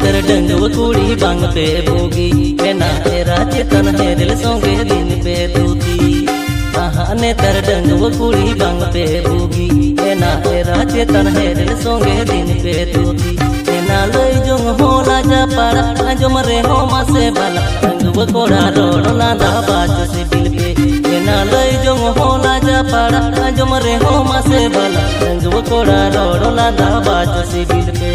तर डंगव कुड़ी बांग पे बोगी एना तेरा चेतन हेरल सोंगे दिन पे दूती ने तर डंगव कुड़ी बांग पे बोगी एना तेरा चेतन हेरल सोंगे दिन पे दूती एना लई जोंग होला जा पारा आजम रे हो मासे बाला डंगव कोड़ा रोड लांदा बाजो से बिल पे एना लई जोंग होला जा पारा आजम रे हो मासे बाला डंगव कोड़ा रोड लांदा बाजो से बिल पे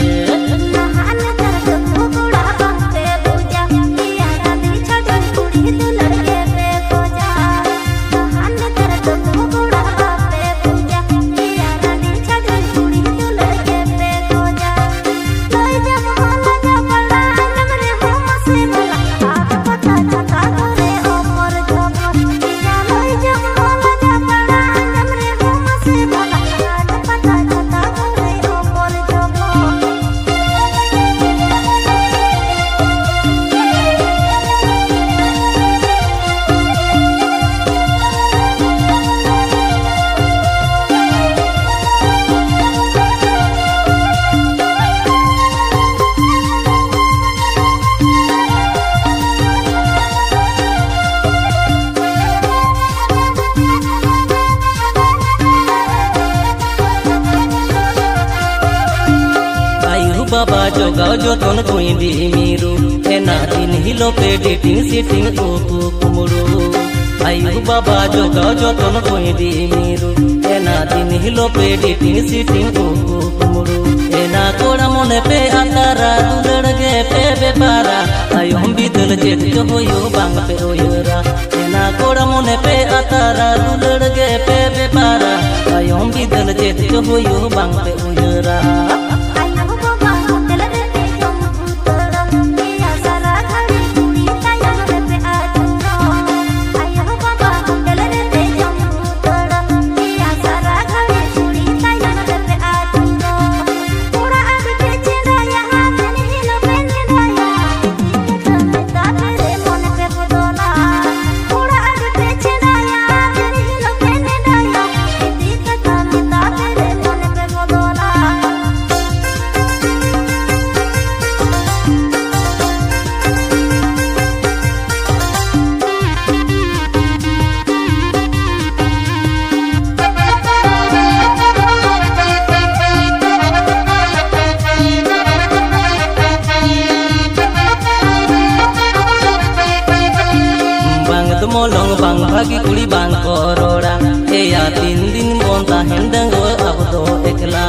बाबा जोगाओ जो तोन कोई दी मीरू एना दिन हिलो पे डेटिंग सीटिंग ओको कुमरू आयु बाबा जोगाओ जो तोन कोई दी मीरू एना दिन हिलो पे डेटिंग सीटिंग ओको कुमरू एना कोड़ा मोने पे आतारा दुलड़ गे पे बेपारा आयु हम बिदल जेत जो होयो बांग पे ओयरा एना कोड़ा मोने पे आतारा दुलड़ गे पे बेपारा आयु हम बिदल जेत जो होयो बांग पे ओयरा मोलंग बांग भागी कुड़ी बांग करोड़ा एया 3 दिन बोंता हेंडंगो अब दो एकला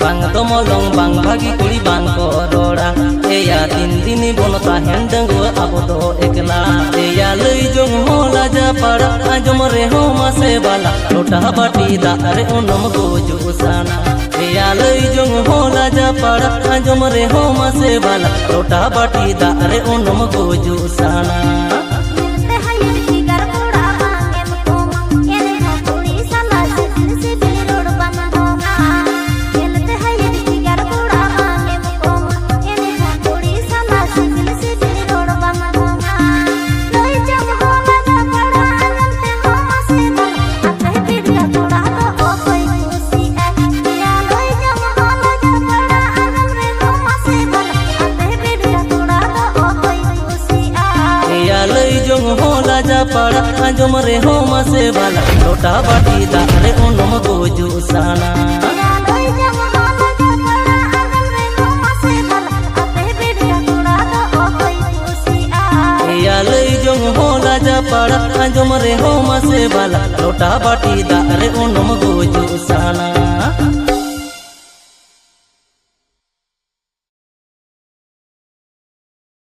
बांग तो मोलंग बांग भागी कुड़ी बांग करोड़ा एया 3 दिन बोंता हेंडंगो अब दो एकला एया लई जोंग होला जा पाड़ा आजम रे हो मासे बाला लोटा बाटी दारे ओनम गोजु साना एया लई जोंग होला जा पाड़ा आजम रे हो मासे बाला लोटा बाटी दारे ओनम गोजु साना होला जा पाड़ा आजम रे हो मासे बाला लोटा बाटी दारे ओनम गोजु साना या लई जोंग होला जा पाड़ा आजम रे हो मासे बाला लोटा बाटी दारे ओनम गोजु साना।